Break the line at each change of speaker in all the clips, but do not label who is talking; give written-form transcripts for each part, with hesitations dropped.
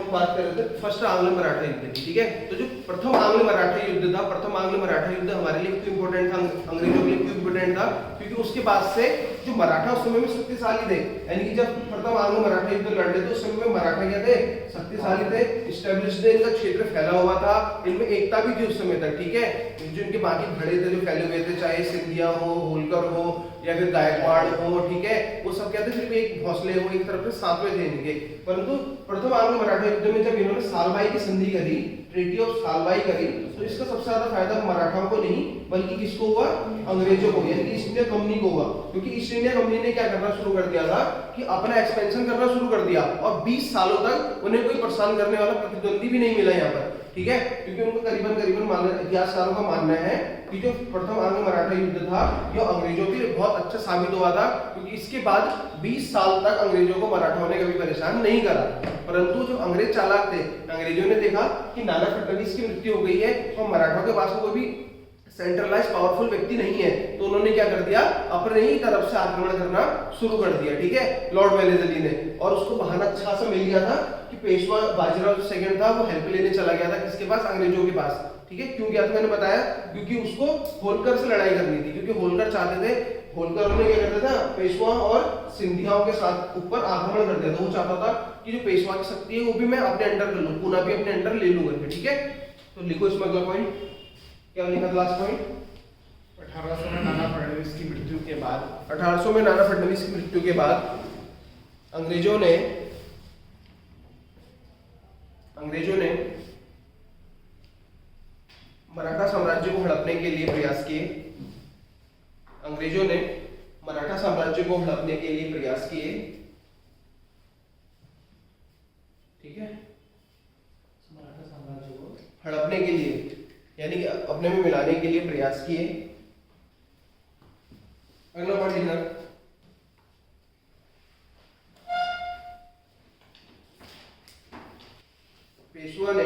हम बात कर रहे थे फर्स्ट आंग्ल मराठा युद्ध की, ठीक है। तो जो प्रथम आंग्ल मराठा युद्ध था, प्रथम आंग्ल मराठा युद्ध हमारे लिए क्यों इंपॉर्टेंट था, अंग्रेजों के लिए क्यों इंपॉर्टेंट था, क्योंकि उसके बाद से जो मराठा उस समय में शक्तिशाली थे, यानी कि जब प्रथम आंग्ल मराठा युद्ध लड़े थे उस समय में मराठा क्या थे, शक्तिशाली थे, स्टैब्लिश थे, इनका क्षेत्र फैला हुआ था, इनमें एकता भी थी उस समय तक, ठीक है। जो इनके बाकी धड़े थे जो फैले हुए थे, चाहे सिंधिया हो, होलकर हो या फिर गायकवाड़ हो, ठीक है, वो सब क्या थे, सिर्फ एक भौसले हो, एक तरफ से सातवें थे इनके। परंतु प्रथम आंग्ल मराठा युद्ध में जब इन्होंने सालबाई की संधि करी, ट्रीटी ऑफ सालबाई करी, तो इसका सबसे ज्यादा फायदा मराठाओं को नहीं बल्कि किसको हुआ, अंग्रेजों को, यानी ईस्ट इंडिया कंपनी को हुआ। क्योंकि ईस्ट इंडिया कंपनी ने क्या करना शुरू कर दिया था कि अपना एक्सपेंशन करना शुरू कर दिया, और 20 सालों तक उन्हें कोई परेशान करने वाला प्रतिद्वंदी भी नहीं मिला यहाँ पर, ठीक है। क्योंकि उनको करीबन इतिहासकारों का मानना है कि जो प्रथम आंग्ल मराठा युद्ध था यह अंग्रेजों के लिए बहुत अच्छा साबित हुआ था, क्योंकि इसके बाद 20 साल तक अंग्रेजों को मराठाओं ने कभी परेशान नहीं करा। परंतु जो अंग्रेज चालाक थे, अंग्रेजों ने देखा कि नाना फडणवीस की मृत्यु हो गई है और मराठों के पास कोई भी सेंट्रलाइज पावरफुल व्यक्ति नहीं है, तो उन्होंने क्या कर दिया, अपने ही तरफ से आक्रमण करना शुरू कर दिया, ठीक है, लॉर्ड वेलेस्ली ने। और उसको बहाना अच्छा सा मिल गया था कि पेशवा बाजीराव सेकंड था, वो हेल्प लेने चला गया था किसके पास, अंग्रेजों के पास, ठीक है। क्यों गया था मैंने बताया, क्योंकि उसको होलकर से लड़ाई करनी थी, क्योंकि होलकर चाहते थे, होलकर उन्हें क्या करता था, पेशवा और सिंधियाओं के साथ ऊपर आक्रमण करते थे। वो चाहता था कि जो पेशवा की शक्ति है वो भी मैं अपने अंडर कर लूं, पूना भी अपने अंडर ले लूं करके, ठीक है। तो लिखो इसमें अगला पॉइंट क्या लिखा, लास्ट पॉइंट।
1800 में नाना फडणवीस की मृत्यु के बाद,
1800 में नाना फडणवीस की मृत्यु के बाद अंग्रेजों ने मराठा साम्राज्य को हड़पने के लिए प्रयास किए, अंग्रेजों ने मराठा साम्राज्य को हड़पने के लिए प्रयास किए, ठीक है, मराठा साम्राज्य को हड़पने के लिए यानी कि अपने में मिलाने के लिए प्रयास किए। अगला पॉइंट लिखना, पेशवा ने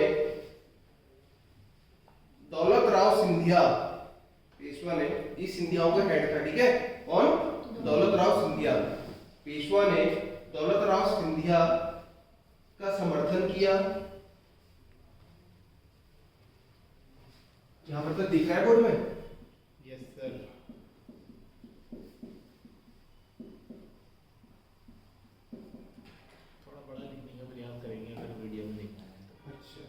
दौलत राव सिंधिया, पेशवा ने, इस सिंधियाओं का हेड था, ठीक है, कौन, दौलत राव सिंधिया। पेशवा ने दौलत राव सिंधिया का समर्थन किया, यहां पर तो दिख रहा है बोर्ड में,
यस सर, थोड़ा बड़ा लिखने का प्रयास करेंगे अगर वीडियो में देखना है तो।
अच्छा,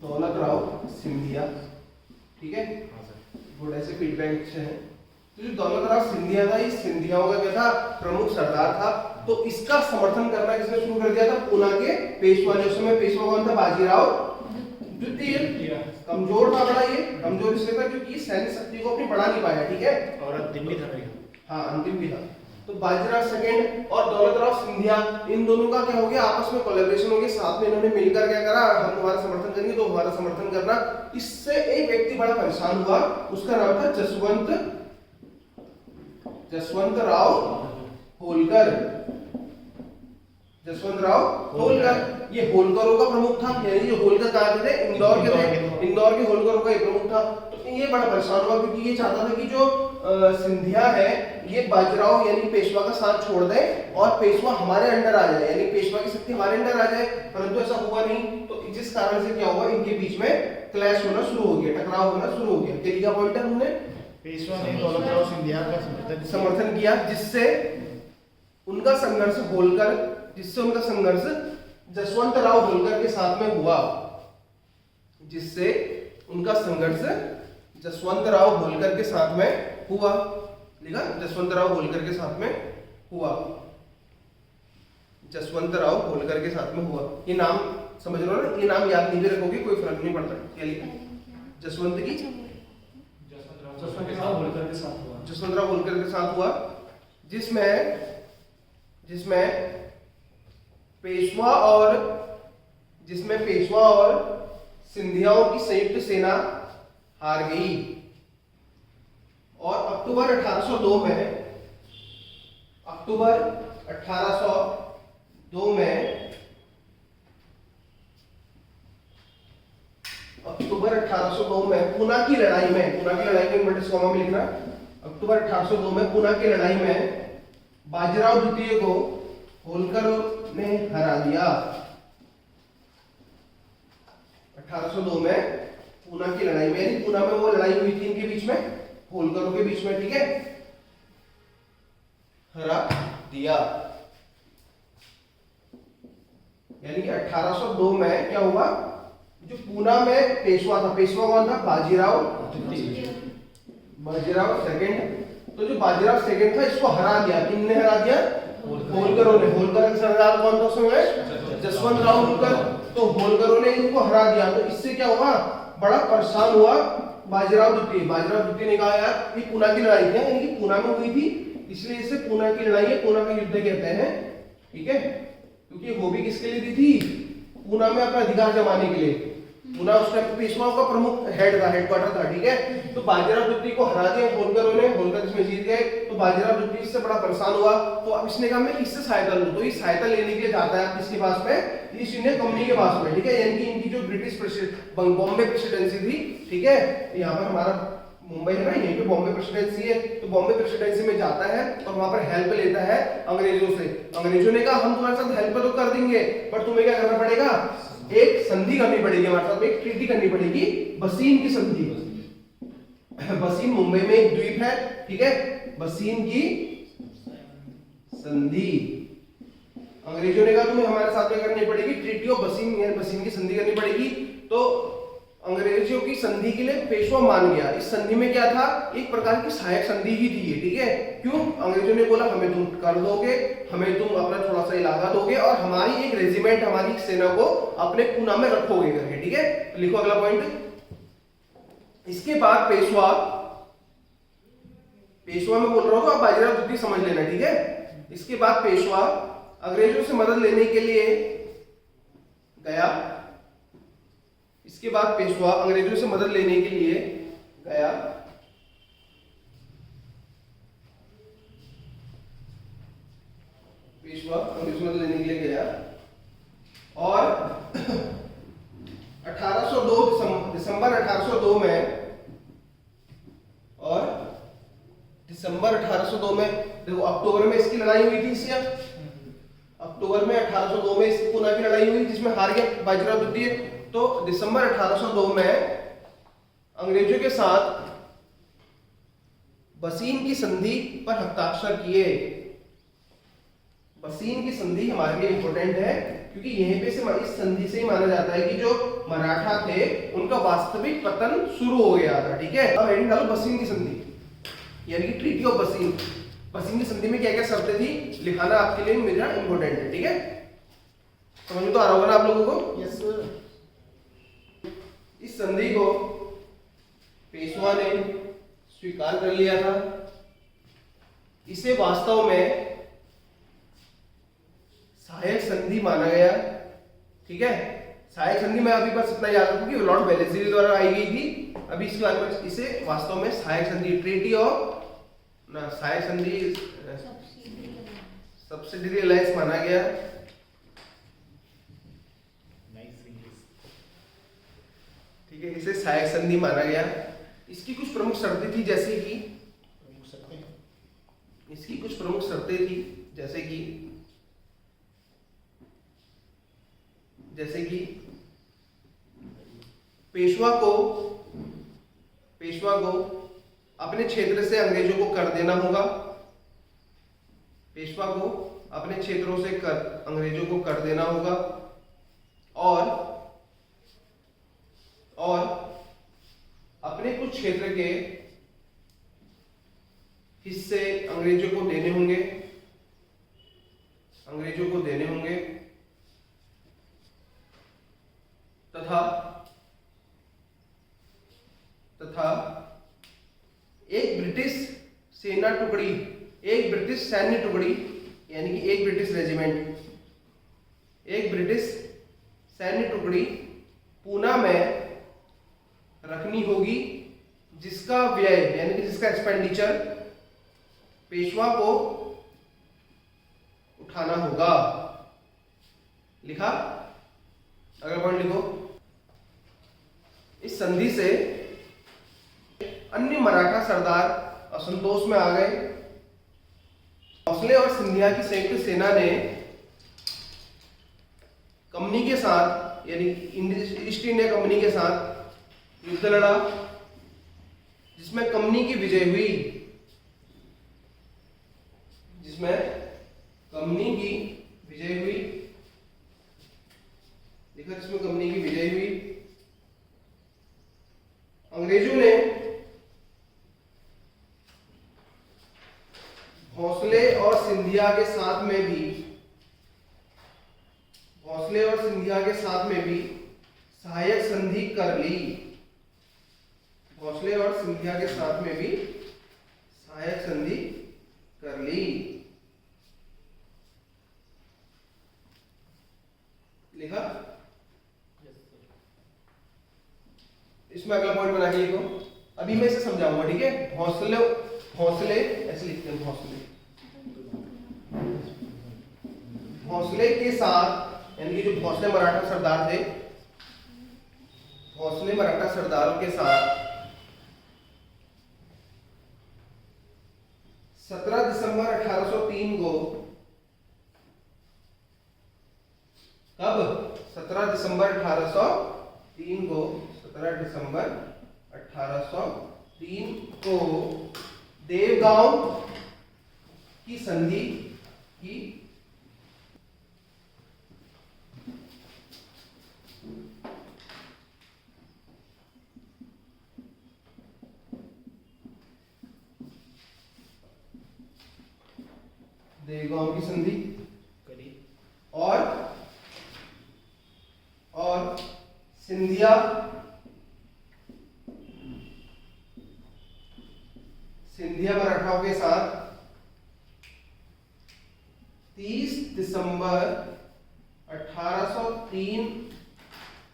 दौलत राव सिंधिया, ठीक है,
हाँ सर,
गुड, ऐसे फीडबैक है। तो जो दौलत राव सिंधिया था, इस सिंधियाओं का क्या था, प्रमुख सरदार था। तो इसका समर्थन करना किसने शुरू कर दिया था, पूना के पेशवा ने। उस समय पेशवा कौन था, बाजीराव द्वितीय। कमजोर था बड़ा, ये कमजोर इसलिए था क्योंकि सैन्य शक्ति को अपनी बढ़ा नहीं पाया, ठीक है,
और अंतिम भी था भाई,
हाँ अंतिम भी था। तो बाजीराव सेकंड और दौलत राव सिंधिया, इन दोनों का क्या हो गया, आपस में कोलैबोरेशन हो गया, साथ में इन्होंने मिलकर क्या करा, हम तुम्हारा समर्थन करेंगे तो हमारा समर्थन करना। इससे एक व्यक्ति बड़ा परेशान हुआ, उसका नाम था जसवंत राव होलकर, जसवंत राव होलकर। ये होलकरों का प्रमुख था, यानी जो होलकर कहाँ थे, इंदौर के थे, इंदौर के होलकरों का ये प्रमुख था। तो ये बड़ा परेशान हुआ क्योंकि ये चाहता था कि जो सिंधिया है ये बाजीराव यानी पेशवा का साथ छोड़ दे और पेशवा हमारे अंडर आ जाए, यानी पेशवा की शक्ति हमारे अंडर आ जाए। परंतु ऐसा हुआ नहीं, तो जिस कारण से क्या हुआ, इनके बीच में क्लैश होना शुरू हो गया, टकराव होना शुरू हो गया। क्या पॉइंट है, उन्होंने
पेशवा ने दौलत राव सिंधिया का
समर्थन किया, जिससे उनका संघर्ष होलकर, जिससे उनका संघर्ष जसवंत राव होलकर के साथ में हुआ, जिससे उनका संघर्ष जसवंत राव होलकर के साथ में हुआ, लिखा, जसवंत राव होलकर के साथ में हुआ, जसवंत राव होलकर के साथ में हुआ। ये नाम समझ लो ना, ये नाम याद नहीं भी रखोगे कोई फर्क नहीं पड़ता। क्या लिखा, जसवंत की,
जसवंत राव होलकर के साथ हुआ,
जसवंत राव होलकर के साथ हुआ, जिसमें पेशवा और सिंधियाओं की संयुक्त सेना हार गई। और अक्टूबर 1802 में पूना की लड़ाई में इन्वर्टेड कॉमा में लिखना, अक्टूबर 1802 में पूना की लड़ाई में बाजीराव द्वितीय को होलकर ने हरा दिया। 1802 में पूना की लड़ाई में, यानी पूना में वो लड़ाई हुई थी इनके बीच में, होलकरों के बीच में, ठीक है, हरा दिया। यानी कि 1802 में क्या हुआ, जो पूना में पेशवा था, पेशवा कौन था, बाजीराव सेकंड। तो जो बाजीराव सेकंड था इसको हरा दिया, किसने हरा दिया, होलकरों ने। होलकर का सरदार कौन था उसमें, जसवंत राव होलकर। तो होलकरों ने इनको हरा दिया। तो इससे क्या हुआ, बड़ा परेशान हुआ बाजीराव द्वितीय। बाजीराव द्वितीय ने कहा यार ये पूना की लड़ाई थी, यानी कि पूना में हुई थी, इसलिए इसे पूना की लड़ाई है, पूना का युद्ध कहते हैं, ठीक है, क्योंकि वो भी किसके लिए दी थी, पूना में अपना अधिकार जमाने के लिए। पूना उस टाइम पेशवाओं का प्रमुख हेड था, हेडक्वार्टर था, ठीक है। तो बाजीराव द्वितीय को हरा दिया होलकरों ने, होलकर इसमें जीत गए। तो बाजीराव द्वितीय इससे बड़ा परेशान हुआ, तो अब इसने कहा मैं किससे सहायता लूं। तो ये सहायता लेने के लिए जाता है किसके पास में, ईस्ट इंडिया कंपनी के पास में, ठीक है। यानी कि इनकी जो ब्रिटिश बॉम्बे प्रेसिडेंसी थी, ठीक है, यहाँ पर हमारा मुंबई है ना, यहीं पे बॉम्बे प्रेसिडेंसी है। तो बॉम्बे प्रेसिडेंसी में जाता है और वहां पर हेल्प लेता है अंग्रेजों से। अंग्रेजों ने कहा हम तुम्हारे साथ हेल्प तो कर देंगे, पर तुम्हें क्या करना पड़ेगा, एक संधि करनी पड़ेगी हमारे साथ, एक ट्रीटी करनी पड़ेगी, बसीन की संधि। बसीन मुंबई में एक द्वीप है, ठीक है, बसीन की संधि। अंग्रेजों ने कहा तुम्हें हमारे साथ में करनी पड़ेगी ट्रीटी ऑफ बसीन, यानी बसीन की संधि करनी पड़ेगी। तो अंग्रेजों की संधि के लिए पेशवा मान गया। इस संधि में क्या था, एक प्रकार की सहायक संधि ही थी ये, ठीक है। क्यों, अंग्रेजों ने बोला हमें तुम कर दोगे, हमें तुम अपना थोड़ा सा इलाका दोगे और हमारी एक रेजिमेंट, हमारी सेना को अपने पूना में रखोगे करके, ठीक है। तो लिखो अगला पॉइंट। इसके बाद पेशवा में बोल रहा हूं तो आप बाजीराव द्वितीय समझ लेना, ठीक है। इसके बाद पेशवा अंग्रेजों से मदद लेने के लिए गया। इसके बाद पेशवा अंग्रेजों से मदद लेने के लिए गया। पेशवा अंग्रेजों से मदद लेने के लिए गया और 1802 दिसंबर 1802 में, और दिसंबर 1802 में, देखो अक्टूबर में इसकी लड़ाई हुई थी इससे, अक्टूबर में 1802 में इसकी पूना की लड़ाई हुई जिसमें हार गया बाजीराव द्वितीय। तो दिसंबर 1802 में अंग्रेजों के साथ बसीन की संधि पर हस्ताक्षर किए। बसीन की संधि हमारे लिए इंपॉर्टेंट है क्योंकि यहीं पे से इस संधि से ही माना जाता है कि जो मराठा थे उनका वास्तविक पतन शुरू हो गया था, ठीक है। अब हेडिंग डालो बसीन की संधि, यानी कि ट्रीटी ऑफ बसीन। बसीन की संधि में क्या क्या शर्तें थी लिखाना आपके लिए मेरा इंपॉर्टेंट है, ठीक है। समझ में तो आ रहा होगा ना आप लोगों को?
Yes sir.
इस संधि को पेशवा ने स्वीकार कर लिया था। इसे वास्तव में सहायक संधि माना गया, ठीक है। सहायक संधि में अभी बस इतना याद रखो कि लॉर्ड वेलेस्ली द्वारा आई गई थी। अभी इसके बारे में इसे वास्तव में सहायक संधि, ट्रीटी ऑफ ना, सहायक संधि, सब्सिडरी अलायंस माना गया। ठीक है, इसे सहायक संधि माना गया। इसकी कुछ प्रमुख शर्तें थी जैसे कि इसकी कुछ प्रमुख शर्तें थी जैसे कि पेशवा को अपने क्षेत्र से अंग्रेजों को कर देना होगा। पेशवा को अपने क्षेत्रों से अंग्रेजों को कर देना होगा और अपने कुछ क्षेत्र के हिस्से अंग्रेजों को देने होंगे तथा एक ब्रिटिश सैन्य टुकड़ी यानी कि एक ब्रिटिश रेजिमेंट, एक ब्रिटिश सैन्य टुकड़ी पूना में रखनी होगी जिसका व्यय यानी कि जिसका एक्सपेंडिचर पेशवा को उठाना होगा। लिखा, अगला पॉइंट लिखो। इस संधि से अन्य मराठा सरदार असंतोष में आ गए। भोसले और सिंधिया की संयुक्त सेना ने कंपनी के साथ यानी ईस्ट इंडिया कंपनी के साथ युद्ध लड़ा, जिसमें कंपनी की विजय हुई, जिसमें कंपनी की विजय हुई, देखा, जिसमें कंपनी की विजय हुई। अंग्रेजों ने भोसले और सिंधिया के साथ में भी सहायक संधि कर ली। भोसले और सिंधिया के साथ में भी सहायक संधि कर ली। लिखा? इसमें अगला पॉइंट बना के लिखो। अभी मैं इसे समझाऊंगा, ठीक है? भोसले ऐसे लिखते हैं, भोसले के साथ, यानी कि जो भोसले मराठा सरदार थे, भोसले मराठा सरदारों के साथ 17 दिसंबर 1803 को, कब? 17 दिसंबर 1803 को, 17 दिसंबर 1803 को देवगांव की संधि की। देवगांव की संधि
करी।
और सिंधिया मराठाओं के साथ 30 दिसंबर 1803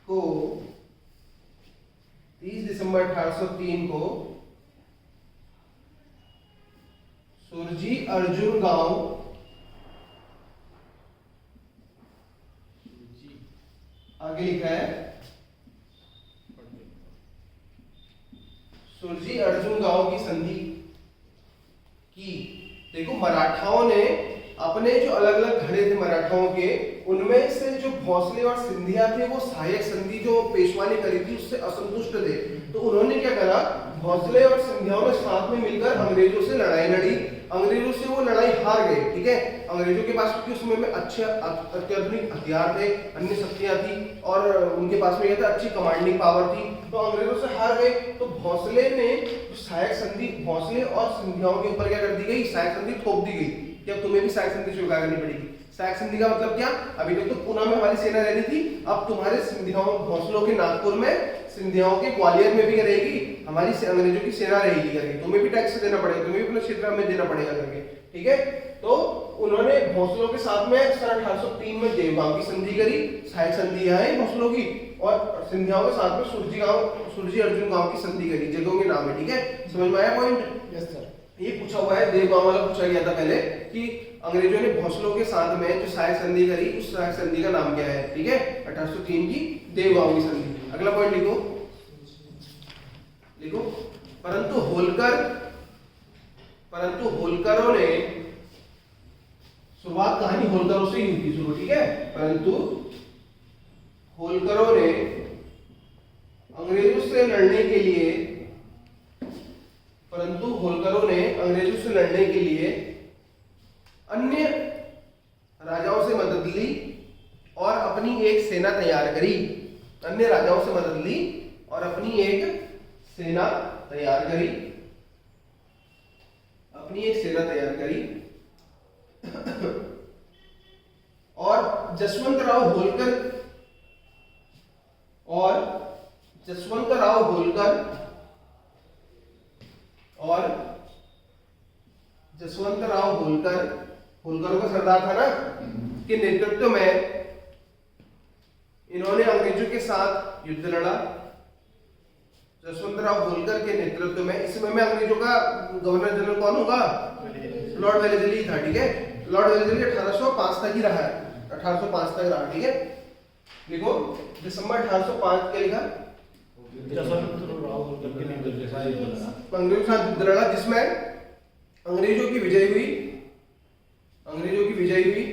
को, 30 दिसंबर 1803 को सुरजी अर्जुन गांव, आगे लिखा है सुरजी अर्जुन गांव की संधि की। देखो, मराठाओं ने अपने जो अलग अलग धड़े थे मराठाओं के, उनमें से जो भोसले और सिंधिया थे वो सहायक संधि जो पेशवा ने करी थी उससे असंतुष्ट थे। तो उन्होंने क्या करा, भोसले और सिंधियाओं ने साथ में मिलकर अंग्रेजों से लड़ाई लड़ी। अंग्रेजों से वो लड़ाई हार गए, ठीक है? अंग्रेजों के पास क्योंकि उस समय में अच्छे अत्याधुनिक हथियार थे, अन्य शक्तियां थी, और उनके पास में क्या था, अच्छी कमांडिंग पावर थी। तो अंग्रेजों से हार गए। तो भोसले ने सहायक संधि, भोसले और सिंधियाओं के ऊपर क्या कर दी गई, सहायक संधि थोप दी गई कि अब तुम्हें भी सहायक संधि स्वीकार करनी पड़ेगी। सहायक संधि का मतलब क्या? अभी तक तो पुणे में हमारी सेना रहनी थी, अब तुम्हारे सिंधियाओं, भोसलों के नागपुर में, सिंधियाओं के ग्वालियर में भी रहेगी हमारी अंग्रेजों की सेना रहेगी करके, तुम्हें भी टैक्स देना पड़ेगा, तुम्हें भी अपने क्षेत्र में देना पड़ेगा करके, ठीक है? तो उन्होंने भोसलों के साथ में 1803 में देवगांव की संधि करी, सहायक संधि है भोसलों की, और सिंधियाओं के साथ में सुरजी अर्जुन गांव की संधि करी। जगहों के नाम है, ठीक है? समझ में आया पॉइंट?
Yes sir.
ये पूछा हुआ है, देवगांव वाला पूछा गया था पहले कि अंग्रेजों ने भोसलों के साथ में जो सहायक संधि करी, उस सहायक संधि का नाम क्या है, ठीक है? 1803 की देवगांव की संधि। अगला पॉइंट लिखो, परंतु होलकरों ने, शुरुआत कहानी होलकरों से ही हुई थी शुरू, ठीक है? परंतु होलकरों ने अंग्रेजों से लड़ने के लिए अन्य राजाओं से मदद ली और अपनी एक सेना तैयार करी। अन्य राजाओं से मदद ली और अपनी एक सेना तैयार करी, और जसवंतराव होलकर का सरदार था ना, के नेतृत्व में इन्होंने अंग्रेजों के साथ युद्ध लड़ा। जसवंतराव होलकर के नेतृत्व में, इस समय में अंग्रेजों का गवर्नर जनरल कौन होगा? लॉर्ड वेलेस्ली था, ठीक है? लॉर्ड वेलेस्ली 1805 तक ही रहा है, 1805 तक रहा, ठीक है? लिखो, दिसंबर 1805 के लिखा, अंग्रेजों के साथ युद्ध लड़ा, जिसमें अंग्रेजों की विजय हुई, अंग्रेजों की विजय हुई,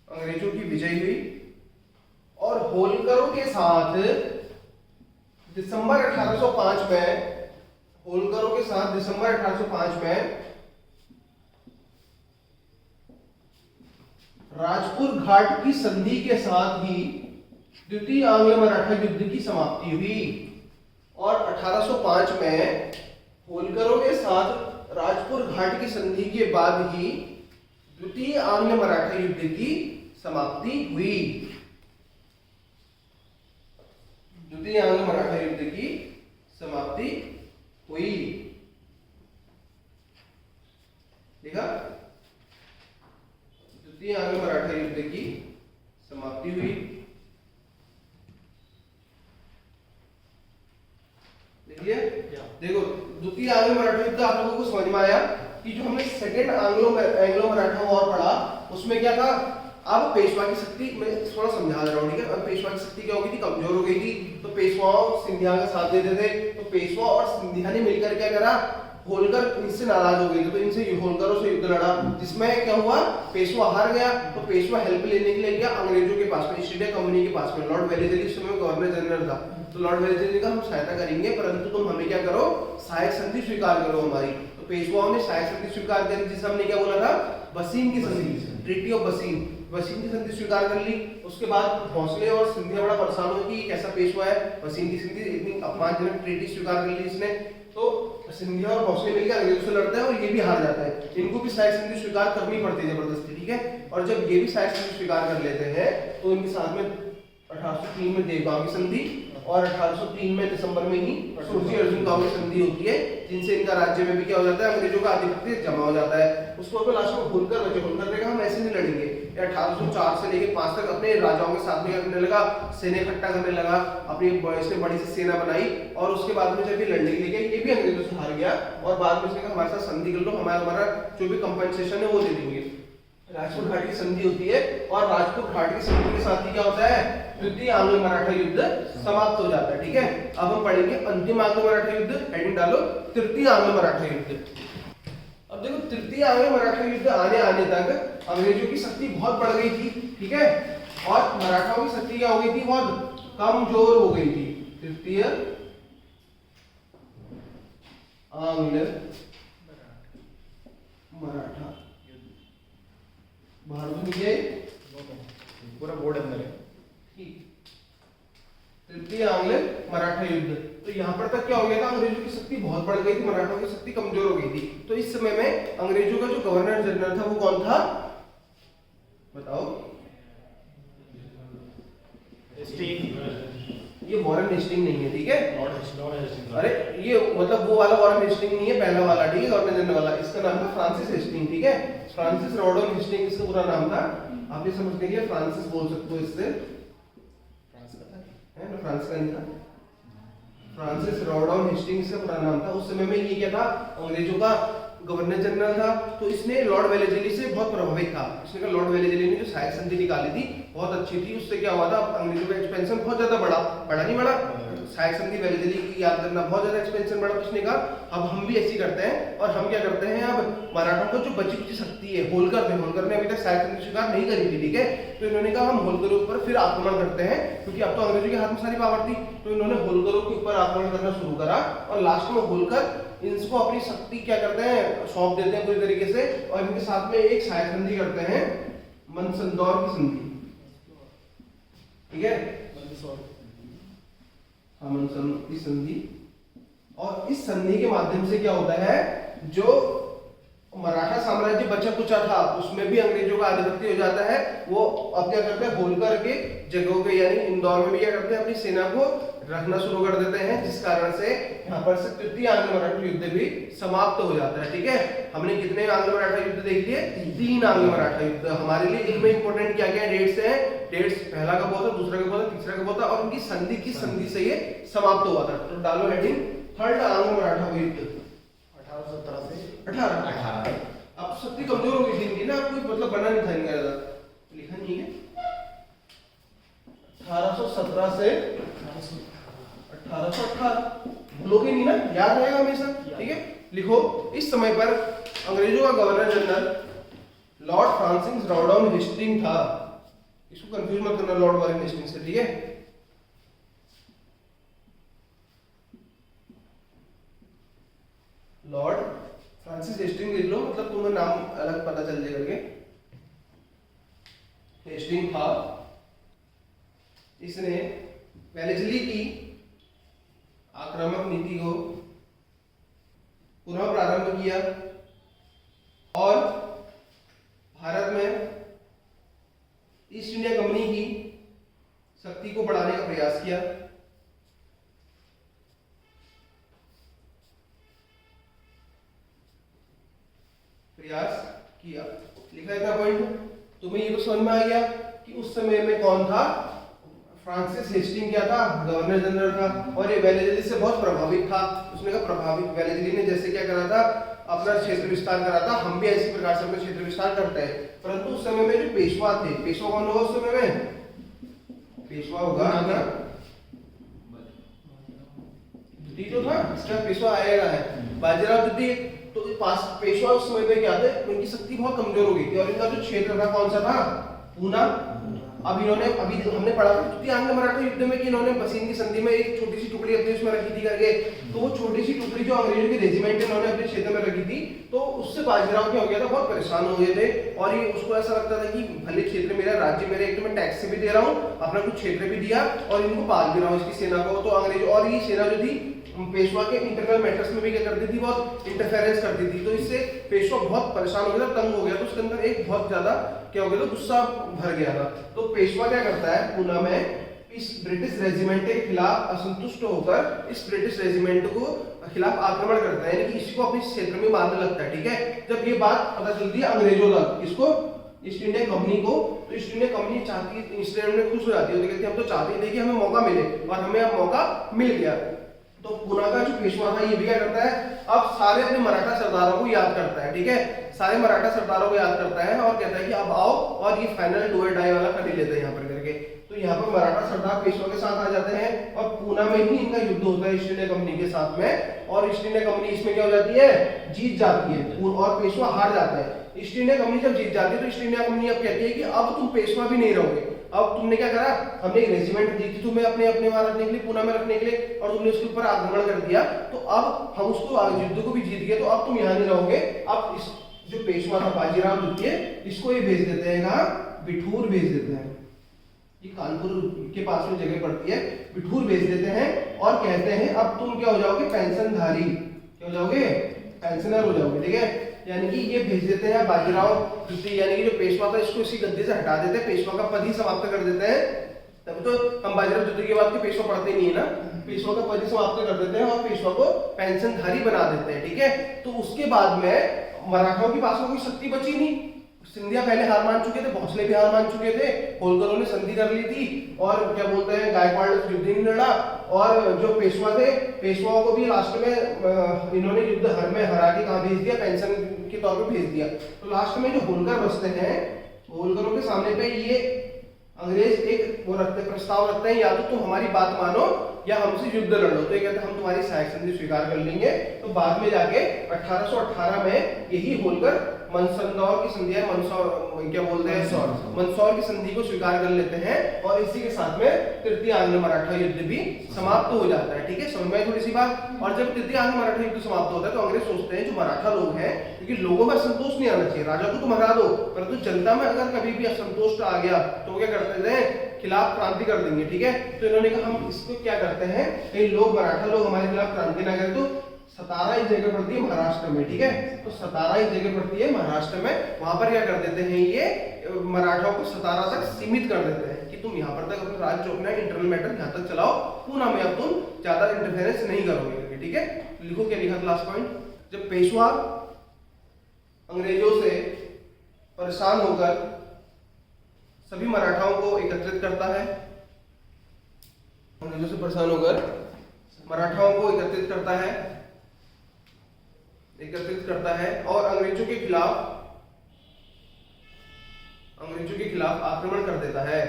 अंग्रेजों की विजय हुई और होलकरों के साथ दिसंबर 1805 में, होलकरों के साथ दिसंबर 1805 में राजपुर घाट की संधि के साथ ही द्वितीय आंग्ल मराठा युद्ध की समाप्ति हुई। और 1805 में होलकरों के साथ राजपुर घाट की संधि के बाद ही द्वितीय आंग्ल मराठा युद्ध की समाप्ति हुई। द्वितीय आंग्ल मराठा युद्ध की समाप्ति हुई। देखा, द्वितीय आंग्ल मराठा युद्ध की समाप्ति हुई। देखिए, देखो द्वितीय आंग्ल मराठा युद्ध आप लोगों को समझ में आया कि जो हमने सेकेंड एंग्लो मराठा वॉर पढ़ा उसमें क्या था। अब पेशवा की शक्ति मैं थोड़ा समझा रहा हूँ, ठीक है। अब पेशवा की शक्ति क्या हो गई थी, कमजोर हो गई थी। तो पेशवाओं सिंधिया का साथ देते थे, तो पेशवा और सिंधिया ने मिलकर क्या करा, होलकर इनसे नाराज हो गए थे, तो इनसे होलकरों से युद्ध लड़ा, जिसमें क्या हुआ, पेशवा हार गया। तो पेशवा हेल्प लेने के लिए गया अंग्रेजों के पास में, ईस्ट इंडिया कंपनी के पास में। लॉर्ड वेलेस्ली उस समय गवर्नर जनरल था। तो लॉर्ड वेलेस्ली ने कहा हम सहायता करेंगे, परंतु तुम हमें क्या करो, सहायक संधि स्वीकार करो हमारी। तो पेशवाओं ने सहायक संधि स्वीकार करी, जिसे हमने क्या बोला था, बसीन की संधि, ट्रीटी ऑफ बसीन, बसीन की संधि स्वीकार कर ली। उसके बाद भोसले और सिंधिया बड़ा परेशान हो कि कैसा पेशवा है, बसीन की संधि इतनी अपमानजनक ट्रीटी स्वीकार कर ली इसने। तो सिंधिया और भोसले मिलकर अंग्रेजों से लड़ते हैं और ये भी हार जाता है। इनको भी सहायक संधि स्वीकार करनी पड़ती है जबरदस्ती, ठीक है। और जब ये भी सहायक संधि स्वीकार कर लेते हैं तो इनके साथ में 1803 में देवगांव की संधि और 1803 में दिसंबर में ही सुरजी अर्जुन गांव की संधि होती है, जिनसे इनका राज्य में भी क्या हो जाता है, अंग्रेजों का आधिपत्य जमा हो जाता है। उसको तो लास्ट में होलकर बचे, होलकर ने कहा हम ऐसे नहीं लड़ेंगे। 1804 से लेके 5 तक अपने राजाओं के साथ में करने लगा, सेना इकट्ठा करने लगा, अपनी इसने बड़ी सी सेना बनाई। और उसके बाद में जब ये लड़ने के लिए गया, ये भी अंग्रेजों से हार गया और बाद में उसने कहा हमारे साथ संधि कर लो, हमारा जो भी कंपनसेशन है वो दे देंगे। राजपुर घाट की संधि होती है और राजपुर घाट की संधि के साथ ही क्या होता है, द्वितीय आंग्ल मराठा युद्ध समाप्त हो जाता है, ठीक है। अब हम पढ़ेंगे अंतिम आंग्ल मराठा युद्ध, हेडिंग डालो तृतीय आंग्ल मराठा युद्ध। अब देखो तृतीय आंग्ल मराठा युद्ध आने तक अंग्रेजों की शक्ति बहुत बढ़ गई थी, ठीक है, और मराठाओं की शक्ति क्या हो गई थी, बहुत कमजोर हो गई थी। तृतीय आंग्ल मराठा बाहर तो नहीं गए,
पूरा बोर्ड अंदर है।
ठीक, तृतीय आंग्ल मराठा युद्ध। तो यहाँ पर तक क्या हो गया था, अंग्रेजों की शक्ति बहुत बढ़ गई थी, मराठों की शक्ति कमजोर हो गई थी। तो इस समय में अंग्रेजों का जो गवर्नर जनरल था वो कौन था, बताओ। ये वॉरेन हेस्टिंग नहीं है, ठीक है। अरे ये मतलब वो वाला वॉरेन हेस्टिंग नहीं है, पहला वाला, ठीक है, गवर्नर जनरल वाला। इसका नाम था फ्रांसिस हेस्टिंग, ठीक है। फ्रांसिस रॉडोन हेस्टिंग इसका पूरा नाम था। आप ये समझने के लिए फ्रांसिस बोल सकते हो इससे, है ना, फ्रांस का नहीं था। फ्रांसिस रॉडोन हेस्टिंग्स का पूरा नाम था। उस समय में ये क्या था, अंग्रेजों का गवर्नर जनरल था। तो इसने लॉर्ड वेलेस्ली से बहुत प्रभावित था। इसने कहा लॉर्ड वेलेस्ली ने जो सहायक संधि निकाली थी बहुत अच्छी थी, उससे क्या हुआ था, अंग्रेजों का एक्सपेंशन बहुत ज्यादा बढ़ा नहीं बढ़ा, सहायक संधि वेलेस्ली की याद करना, बहुत ज्यादा एक्सपेंशन बढ़ा। तो उसने कहा अब हम भी ऐसी करते हैं और हम क्या करते हैं, अब मराठों को जो बची कुची शक्ति है, होलकर ने अभी तक सहायक संधि स्वीकार नहीं करी थी, ठीक है। तो इन्होंने कहा हम होलकरों पर फिर आक्रमण करते हैं, क्योंकि अब तो अंग्रेजों के हाथ में सारी पावर थी। तो इन्होंने होलकरों के ऊपर आक्रमण करना शुरू करा और लास्ट में होलकर इनको अपनी शक्ति क्या करते हैं, सौंप देते हैं पूरी तरीके से, और इनके साथ में एक सहायक संधि करते हैं, मनसंदौर की संधि, ठीक है, मनसंदौर की संधि। और इस संधि के माध्यम से क्या होता है, जो मराठा साम्राज्य बचा कुचा था उसमें भी अंग्रेजों का आधिपत्य हो जाता है। वो अब क्या करते हैं, होलकर के जगहों पे यानी इंदौर में भी क्या करते हैं, अपनी सेना को रखना शुरू कर देते हैं, जिस कारण से यहाँ पर से तृतीय आंग्ल मराठा युद्ध भी समाप्त हो जाता है, ठीक है। हमने कितने आंग्ल मराठा युद्ध देख लिए, 3 आंग्ल मराठा युद्ध। हमारे लिए इनमें इंपॉर्टेंट क्या क्या डेट्स हैं, डेट्स पहला कब हुआ था, दूसरा कब हुआ था, तीसरा कब हुआ था, और उनकी संधि की संधि से ये समाप्त हुआ था। तो डालो हेडिंग थर्ड आंग्ल मराठा युद्ध
1817 से
18। अब शक्ति कमजोर हो गई थी इनकी ना, कोई मतलब बना नहीं था इनका, लिखा नहीं है। 1817 से 1818 भूलोगे नहीं ना, याद रहेगा हमेशा। ठीक है, लिखो इस समय पर अंग्रेजों का governor general Lord Francis Rawdon Hastings था। इसको कंफ्यूज मत करना लॉर्ड वॉरेन हेस्टिंग से, ठीक है। लॉर्ड फ्रांसिस हेस्टिंग लिख लो, मतलब तुम्हें नाम अलग पता चल जाएगा करके। हेस्टिंग था, इसने वेलेस्ली की आक्रामक नीति को पुनः प्रारंभ किया और भारत में ईस्ट इंडिया कंपनी की शक्ति को बढ़ाने का प्रयास किया। लिखा इतना पॉइंट तुम्हें ये तो समझ में आ गया कि उस समय में कौन था, फ्रांसिस हेस्टिंग क्या था, गवर्नर जनरल था और ये वेलेस्ली से बहुत प्रभावित था। उसने कहा प्रभावित, वेलेस्ली ने जैसे क्या करा था, अपना क्षेत्र विस्तार करा था, हम भी इसी प्रकार से अपना क्षेत्र विस्तार करते हैं। परंतु उस समय में जो पेशवा थे, पेशवा कौन होगा उस समय में, पेशवा होगा ना द्वितीय जो था, इसका पेशवा आएगा है बाजीराव द्वितीय। तो पास पेशवा उस समय पे क्या थे, उनकी शक्ति बहुत कमजोर हो गई थी और इनका जो क्षेत्र था कौन सा था, पूना। अब इन्होंने अभी हमने पढ़ा था तृतीय आंग्ल मराठा युद्ध में कि इन्होंने बसीन की संधि में एक छोटी सी टुकड़ी अपने उसमें रखी थी करके, तो वो छोटी सी टुकड़ी जो अंग्रेजों की रेजिमेंट इन्होंने अपने क्षेत्र में रखी थी, तो उससे बाजीराव क्या हो गया था, बहुत परेशान हो गए थे और ये उसको ऐसा लगता था कि भले क्षेत्र मेरा, राज्य मेरा, एक तो मैं टैक्स भी दे रहा हूँ, अपना कुछ क्षेत्र भी दिया और इनको पाल भी रहा हूँ इसकी सेना को। तो अंग्रेज और ये सेना जो थी पेशवा के इंटरनल मैटर्स में भी क्या करती थी, बहुत इंटरफेरेंस करती थी। तो इससे पेशवा बहुत परेशान हो गया था, तंग हो गया, तो उसके अंदर एक बहुत ज्यादा क्या हो गया था, गुस्सा भर गया था। तो पेशवा क्या करता है, पूना में इस ब्रिटिश रेजिमेंट के खिलाफ असंतुष्ट होकर इस ब्रिटिश रेजिमेंट को खिलाफ आक्रमण करता है, यानी कि इसको अपने क्षेत्र में बांधने लगता है। ठीक है, जब ये बात पता चलती है अंग्रेजों तक, इसको ईस्ट इंडिया कंपनी को, तो ईस्ट इंडिया कंपनी चाहती, इसलिए में खुश हो जाती है, तो कहती है हम तो चाहते थे कि हमें मौका मिले और हमें अब मौका मिल गया। तो पूना का जो पेशवा था ये भी क्या करता है, अब सारे अपने मराठा सरदारों को याद करता है। ठीक है, सारे मराठा सरदारों को याद करता है और कहता है कि अब आओ और ये फाइनल डू और डाई वाला कर ही लेते हैं यहाँ पर करके। तो यहाँ पर मराठा सरदार पेशवा के साथ आ जाते हैं और पूना में ही इनका युद्ध होता है ईस्ट इंडिया कंपनी के साथ में, और ईस्ट इंडिया कंपनी इसमें क्या हो जाती है, जीत जाती है और पेशवा हार जाता है। ईस्ट इंडिया कंपनी जब जीत जाती है तो ईस्ट इंडिया कंपनी अब कहती है कि अब तुम पेशवा भी नहीं रहोगे, अब तुमने क्या करा, हमने एक रेजिमेंट दी थी तुम्हें अपने अपने वहां रखने के लिए, पूना में रखने के लिए, और तुमने उसके ऊपर आक्रमण कर दिया, तो अब हम उसको युद्ध को भी जीत गए, तो अब तुम यहाँ नहीं रहोगे। अब इस जो पेशवा था बाजीराव द्वितीय, इसको ये भेज देते हैं कहाँ, बिठूर भेज देते हैं, ये कानपुर के पास में जगह पड़ती है, बिठूर भेज देते हैं और कहते हैं अब तुम क्या हो जाओगे, पेंशनधारी, क्या हो जाओगे, पेंशनर हो जाओगे। ठीक है, यानी कि ये भेज देते हैं बाजीराव द्वितीय, यानी कि जो पेशवा था इसको इसी गद्दे से हटा देते हैं, पेशवा का पद ही समाप्त कर देते हैं। तब तो हम बाजीराव द्वितीय के बाद के पेशवा पढ़ते नहीं है ना, पेशवा का पद ही समाप्त कर देते हैं और पेशवा को पेंशनधारी बना देते हैं। ठीक है, तो उसके बाद में मराठाओं के पास में कोई शक्ति बची नहीं, सिंधिया पहले हार मान चुके थे, भोसले भी हार मान चुके थे, होलकरों ने संधि कर ली थी और क्या बोलते हैं गायकवाड़ ने युद्ध नहीं लड़ा, और जो पेशवा थे, पेशवाओं को भी लास्ट में इन्होंने युद्ध हर में हरा के कहाँ भेज दिया, पेंशन के तौर पे भेज दिया। तो लास्ट में जो होलकर बसते हैं, होलकरों के सामने पे ये अंग्रेज एक वो रखते, प्रस्ताव रखते हैं, या तो तुम हमारी बात मानो या हमसे युद्ध लड़ो। तो ये कहते हैं हम तुम्हारी सहायक संधि स्वीकार कर लेंगे। तो बाद में जाके 1818 में यही होलकर मनसंदौर की संधि है, मंदसौर क्या बोलते हैं, मंदसौर की संधि को स्वीकार कर लेते हैं और इसी के साथ में तृतीय आंग्ल मराठा युद्ध भी समाप्त हो जाता है। ठीक है, समझ में थोड़ी सी बात। और जब तृतीय आंग्ल मराठा युद्ध समाप्त होता है तो अंग्रेज सोचते हैं जो मराठा लोग हैं, क्योंकि लोगों में असंतोष नहीं आना चाहिए, राजा को तुम हरा दो, परंतु जनता में अगर कभी भी असंतोष आ गया तो वो क्या करते हैं, खिलाफ क्रांति कर देंगे। ठीक है, तो इन्होंने कहा हम इसको क्या करते हैं, कई लोग मराठा लोग हमारे खिलाफ क्रांति ना करें, तो सतारा ही जगह पड़ती है महाराष्ट्र में। ठीक है, तो सतारा ही जगह पड़ती है महाराष्ट्र में, वहां पर क्या कर देते हैं, ये मराठाओं को सतारा तक सीमित कर देते हैं कि तुम यहाँ पर तक अपना राज चौकना है, इंटरनल मैटर यहाँ तक चलाओ, पूना में अब तुम ज्यादा इंटरफेरेंस नहीं करोगे। ठीक है, लिखो क्या लिखा क्लास पॉइंट। जब पेशवा अंग्रेजों से परेशान होकर सभी मराठाओं को एकत्रित करता है, अंग्रेजों से परेशान होकर मराठाओं को एकत्रित करता है और अंग्रेजों के खिलाफ आक्रमण कर देता है,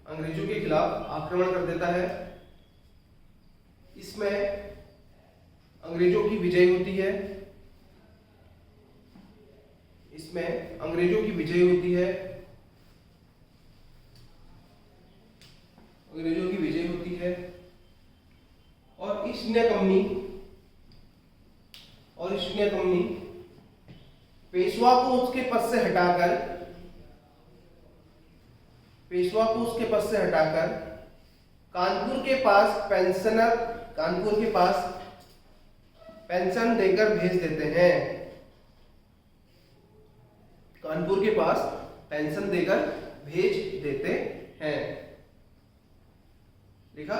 अंग्रेजों के खिलाफ आक्रमण कर देता है। इसमें अंग्रेजों की विजय होती है, इसमें अंग्रेजों की विजय होती है, अंग्रेजों की विजय होती है और ईस्ट इंडिया कंपनी पेशवा को उसके पद से हटाकर कानपुर के पास पेंशन देकर भेज देते हैं। कानपुर के पास पेंशन देकर भेज देते हैं। देखा,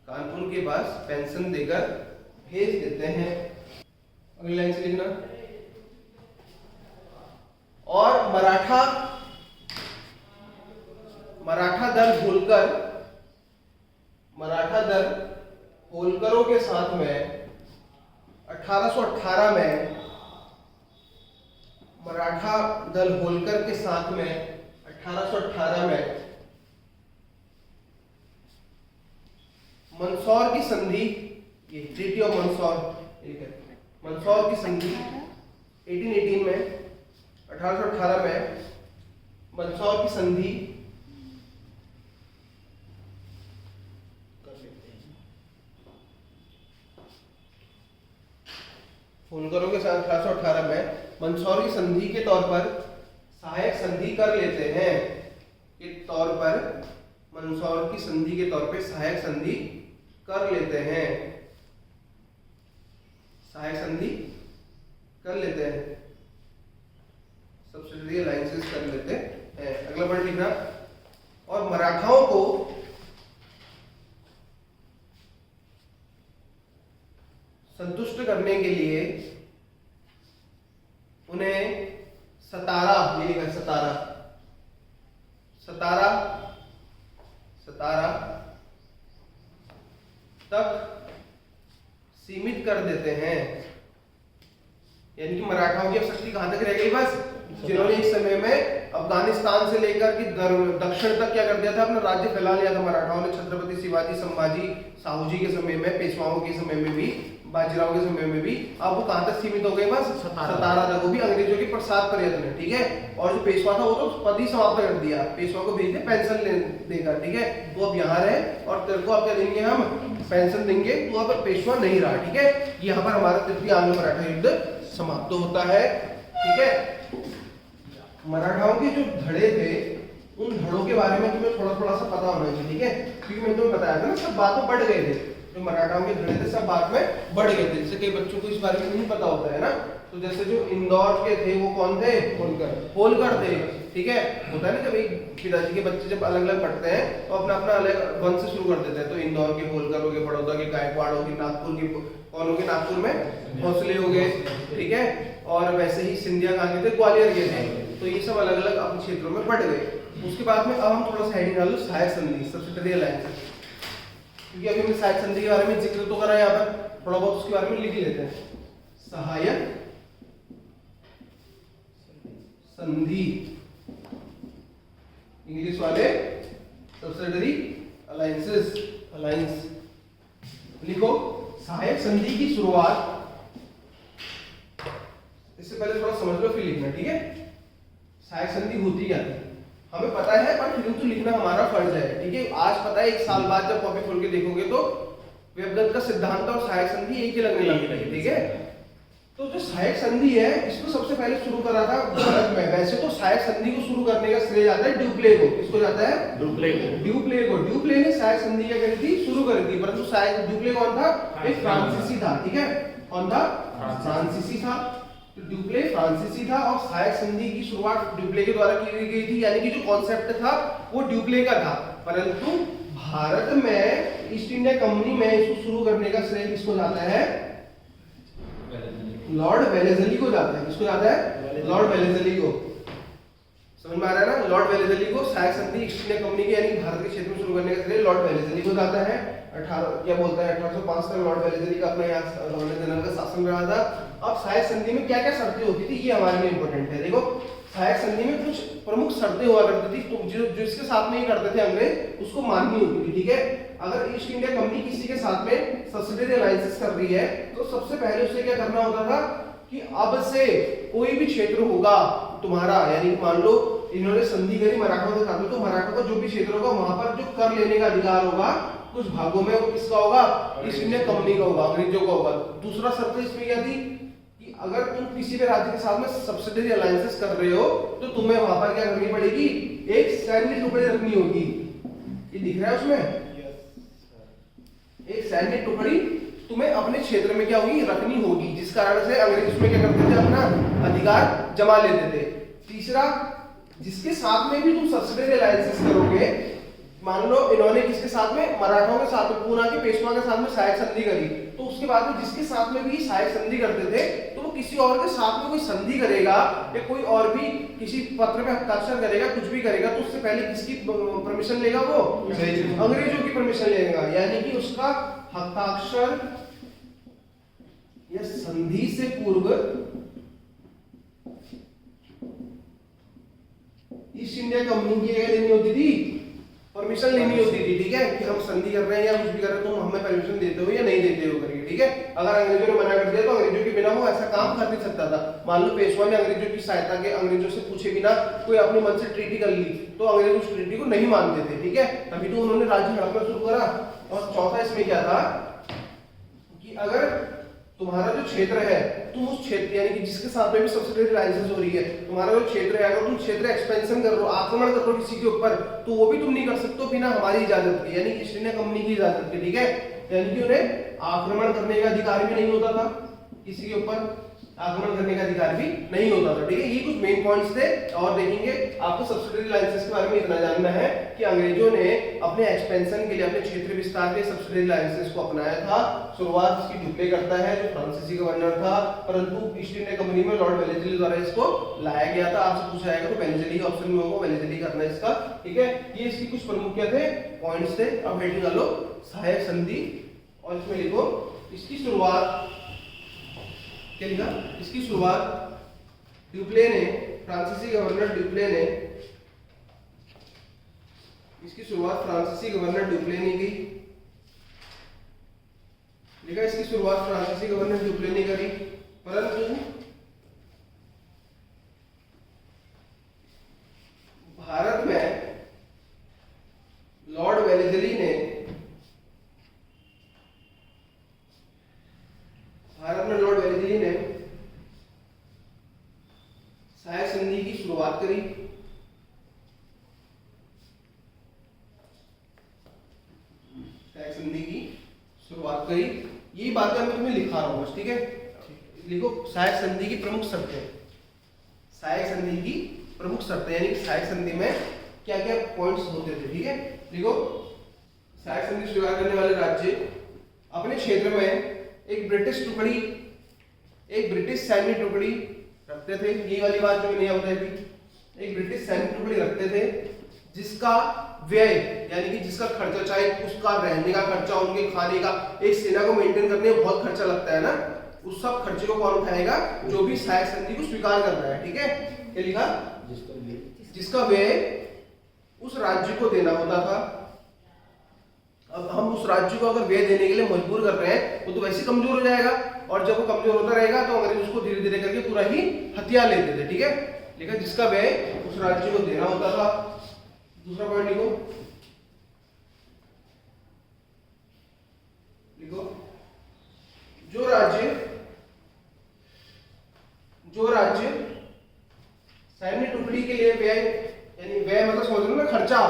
कानपुर के पास पेंशन देकर भेज देते हैं। अगली लाइन से लिखना। और मराठा दल होलकरों के साथ में 1818 में मराठा दल होलकर के साथ में 1818 में मंदसौर की संधि, ये ट्रीटी ऑफ मंदसौर की संधि 1818 में 1818 में मंदसौर की संधि
कर लेते हैं।
होलकरों के साथ 1818 में मंदसौर की संधि के तौर पर सहायक संधि कर लेते हैं। मंदसौर की संधि के तौर पे सहायक संधि कर लेते हैं। सब्सिडरी अलायंसेस कर लेते हैं। अगला पॉइंट लिखना। और मराठाओं को संतुष्ट करने के लिए उन्हें सतारा तक सीमित कर देते हैं। यानी कि मराठाओं की अब शक्ति कहां तक रह गई? बस जिन्होंने इस समय में अफगानिस्तान से लेकर के दक्षिण तक क्या कर दिया था, अपना राज्य फैला लिया था मराठाओं ने। छत्रपति शिवाजी, संभाजी, साहूजी के समय में, पेशवाओं के समय में भी, बाजीराव के समय में भी। अब वो कहां तक सीमित हो गए? बस सतारा तक। वो भी अंग्रेजों के प्रसाद प्रयत्न, ठीक है। और जो पेशवा था वो तो पद ही समाप्त कर दिया, पेशवा को भेज दिया पेंशन देकर, ठीक है। तो अब यहाँ रहे और तेरे को अब क्या देंगे, हम पेंशन देंगे, तो अब पेशवा नहीं रहा, ठीक है। यहाँ पर हमारा तृतीय आंग्ल मराठा युद्ध समाप्त होता है, ठीक है। मराठाओं के जो धड़े थे, उन धड़ों के बारे में तुम्हें थोड़ा सा पता होना चाहिए, ठीक है। क्योंकि मैंने तुम्हें बताया था ना, सब बात में बढ़ गए थे। जो मराठाओं के धड़े थे सब बात में बढ़ गए थे। जैसे कई बच्चों को इस बारे में नहीं पता होता है ना। तो जैसे जो इंदौर के थे वो कौन थे? होलकर थे, ठीक है। होता है ना, जब एक पिताजी के बच्चे जब अलग अलग पढ़ते हैं तो अपना अलग वंश से शुरू कर देते हैं। तो इंदौर के होलकर हो गए, बड़ौदा के गायकवाड़ हो गए, नागपुर के कौन हो गए? नागपुर में भोसले हो गए, ठीक है। और वैसे ही सिंधिया कहाँ के थे? ग्वालियर के थे। तो ये सब अलग अलग अपने क्षेत्रों में बढ़ गए। उसके बाद में अब हम थोड़ा सा हेडिंग डालो सहायक संधि, सब्सिडरी अलायंसेस। क्योंकि अभी हमने सहायक संधि के बारे में जिक्र तो करा, यहाँ पर थोड़ा बहुत उसके बारे में लिख लेते हैं। सहायक संधि, इंग्लिश वाले सब्सिडरी अलायंस लिखो। सहायक संधि की शुरुआत, इससे पहले थोड़ा समझ लो फिर लिखना, ठीक है। सहायक संधि होती क्या है हमें पता है, पर फिर तो लिखना हमारा फर्ज है, ठीक है। आज पता है, 1 साल बाद जब कॉपी खोल के देखोगे तो व्यवगत का सिद्धांत और सहायक संधि एक ही लगने लगेगी, ठीक है। तो जो सहायक संधि है, इसको सबसे पहले शुरू करा था भारत में। वैसे तो सहायक संधि को शुरू करने का श्रेय जाता है ड्यूप्ले को। किसको जाता है? ड्यूप्ले ने सहायक संधि क्या करी थी? शुरू करी थी। परंतु सहायक ड्यूप्ले कौन था? एक फ्रांसीसी था, ठीक है। कौन था? फ्रांसीसी था। तो ड्यूप्ले फ्रांसीसी था और सहायक संधि की शुरुआत ड्यूप्ले के द्वारा की गई थी। यानी कि जो कॉन्सेप्ट था वो ड्यूप्ले का था। परंतु भारत में ईस्ट इंडिया कंपनी में इसको शुरू करने का श्रेय किसको जाता है? लॉर्ड वेलेस्ली को जाता है। किसको जाता है? लॉर्ड वेलेस्ली को। समझ में आ रहा है ना? लॉर्ड वेलेस्ली को सहायक संधि ईस्ट इंडिया कंपनी की यानी भारत के क्षेत्र में शुरू करने का श्रेय लॉर्ड वेलेस्ली को जाता है। 1805 तक लॉर्ड वेलेस्ली का अपना यहाँ गवर्नर जनरल का शासन रहा था। अब सहायक संधि में क्या क्या शर्तें होती थी, ये हमारे लिए इंपॉर्टेंट है। देखो, सहायक संधि में कुछ प्रमुख शर्तें हुआ करती थी, तो जो जिसके साथ में ही करते थे अंग्रेज, उसको माननी होती थी, ठीक है। अगर ईस्ट इंडिया कंपनी किसी के साथ में सब्सिडियरी अलायंसेस कर रही है तो सबसे पहले उसे क्या करना होता था कि अब से कोई भी क्षेत्र होगा तुम्हारा, यानी मान लो इन्होंने संधि करी मराठा के साथ में, तो मराठा का जो भी क्षेत्र होगा वहां पर जो कर लेने का अधिकार होगा कुछ भागों में वो किसका होगा, ईस्ट इंडिया कंपनी का होगा, अंग्रेजों का होगा। दूसरा शर्त इसमें क्या थी कि अगर तुम किसी भी राज्य के साथ में सब्सिडियरी अलायंसेस कर रहे हो तो तुम्हें वहां पर क्या करनी पड़ेगी, एक सैन्य टुकड़ी रखनी होगी। ये दिख रहा है उसमें, एक सैन्य टुकड़ी तुम्हें अपने क्षेत्र में क्या होगी, रखनी होगी, जिस कारण से अंग्रेज उसमें क्या करते थे, अपना अधिकार जमा लेते थे। तीसरा, जिसके साथ में भी तुम सब्सिडियरी अलायंसेस करोगे, मान लो इन्होंने किसके साथ में, मराठाओं के साथ में, पूना के पेशवा के साथ में सहायक संधि करी, तो उसके बाद में जिसके साथ में भी सहायक संधि करते थे तो वो किसी और के साथ में कोई संधि करेगा या कोई और भी किसी पत्र में हस्ताक्षर करेगा, कुछ भी करेगा, तो उससे पहले किसकी परमिशन लेगा, वो अंग्रेजों की परमिशन लेगा। यानी कि उसका हस्ताक्षर या संधि से पूर्व ईस्ट इंडिया कंपनी की क्या लेनी होती थी, परमिशन लेनी होती थी, ठीक है, कि हम संधि कर रहे हैं या कुछ भी कर रहे हैं, तुम हमें परमिशन देते हो या नहीं देते हो करके, ठीक है। अगर अंग्रेजों ने मना कर दिया तो अंग्रेजों के बिना वो ऐसा काम कर नहीं सकता था। मान लो पेशवा ने अंग्रेजों की सहायता के, अंग्रेजों से पूछे बिना कोई अपने मन से ट्रीटी कर ली तो अंग्रेज उस ट्रीटी को नहीं मानते थे, ठीक है, तभी तो उन्होंने राज्य हड़पना शुरू करा। और चौथा इसमें क्या था कि अगर तुम्हारा जो क्षेत्र है, तुम उस क्षेत्र यानी कि जिसके साथ में भी सब्सिडियरी अलायंसेस हो रही है, तुम्हारा जो क्षेत्र है, अगर तुम क्षेत्र एक्सपेंशन कर रहे हो, आक्रमण कर रहे हो किसी के ऊपर, तो वो भी तुम नहीं कर सकते हो बिना हमारी इजाजत के, यानी ईस्ट इंडिया कंपनी की इजाजत के, ठीक है। यानी कि उन्हें आक्रमण करने का अधिकार भी नहीं होता था, किसी के ऊपर आक्रमण करने का अधिकार भी नहीं होता था, ठीक है। ये कुछ मेन पॉइंट्स थे। और देखेंगे, आपको सब्सिडियरी अलायंसेस के बारे में इतना जानना है कि अंग्रेजों ने अपने एक्सपेंशन के लिए, अपने क्षेत्र विस्तार के सब्सिडियरी अलायंसेस को अपनाया था। शुरुआत इसकी डुप्ले करता है जो फ्रांसीसी गवर्नर था, परंतु ईस्ट इंडिया कंपनी में लॉर्ड वेलेस्ली द्वारा इसको लाया गया था। आपसे पूछा जाएगा तो वेलेस्ली ऑप्शन में होगा, वेलेस्ली करना है इसका, ठीक है। ये इसकी कुछ प्रमुख क्या थे, पॉइंट्स थे। अब हेडिंग कर लो सहायक संधि, और इसमें लिखो इसकी शुरुआत, क्या लिखा, इसकी शुरुआत ड्यूप्ले ने, फ्रांसीसी गवर्नर ड्यूप्ले ने, इसकी शुरुआत फ्रांसीसी गवर्नर ड्यूप्ले ने की, लिखा इसकी शुरुआत फ्रांसीसी गवर्नर ड्यूप्ले ने करी, परंतु भारत में लॉर्ड वेलेस्ली ने, भारत में लॉर्ड वेलेस्ली ने सहायक संधि की शुरुआत करी। सहायक संधि की शुरुआत करी, ये बातें मैं तुम्हें लिखा रहा हूं, ठीक है। लिखो सहायक संधि की प्रमुख शर्तें, सहायक संधि की प्रमुख शर्तें, यानी कि सहायक संधि में क्या क्या पॉइंट्स होते थे, ठीक है। लिखो सहायक संधि स्वीकार करने वाले राज्य अपने क्षेत्र में एक ब्रिटिश टुकड़ी, एक ब्रिटिश सैन्य टुकड़ी रखते थे। ये वाली बात जो नहीं बताई थी, एक ब्रिटिश सैन्य टुकड़ी रखते थे जिसका व्यय, यानी कि जिसका खर्चा, चाहे उसका रहने का खर्चा, उनके खाने का, एक सेना को मेंटेन करने में बहुत खर्चा लगता है ना, उस सब खर्चे को कौन उठाएगा, जो भी सहायक संधि को स्वीकार कर रहा है, ठीक है। क्या लिखा, जिसका व्यय उस राज्य को देना होता था। अब हम उस राज्य को अगर व्यय देने के लिए मजबूर कर रहे हैं, वो तो वैसे कमजोर हो जाएगा, और जब वो कमजोर होता रहेगा तो अंग्रेज उसको धीरे धीरे करके पूरा ही हथियार लेते थे, ठीक है। लेकिन जिसका व्यय उस राज्य को देना होता था। दूसरा पॉइंट लिखो, लिखो जो राज्य सैन्य टुकड़ी के लिए व्यय, यानी व्यय मतलब समझ लो ना, खर्चा,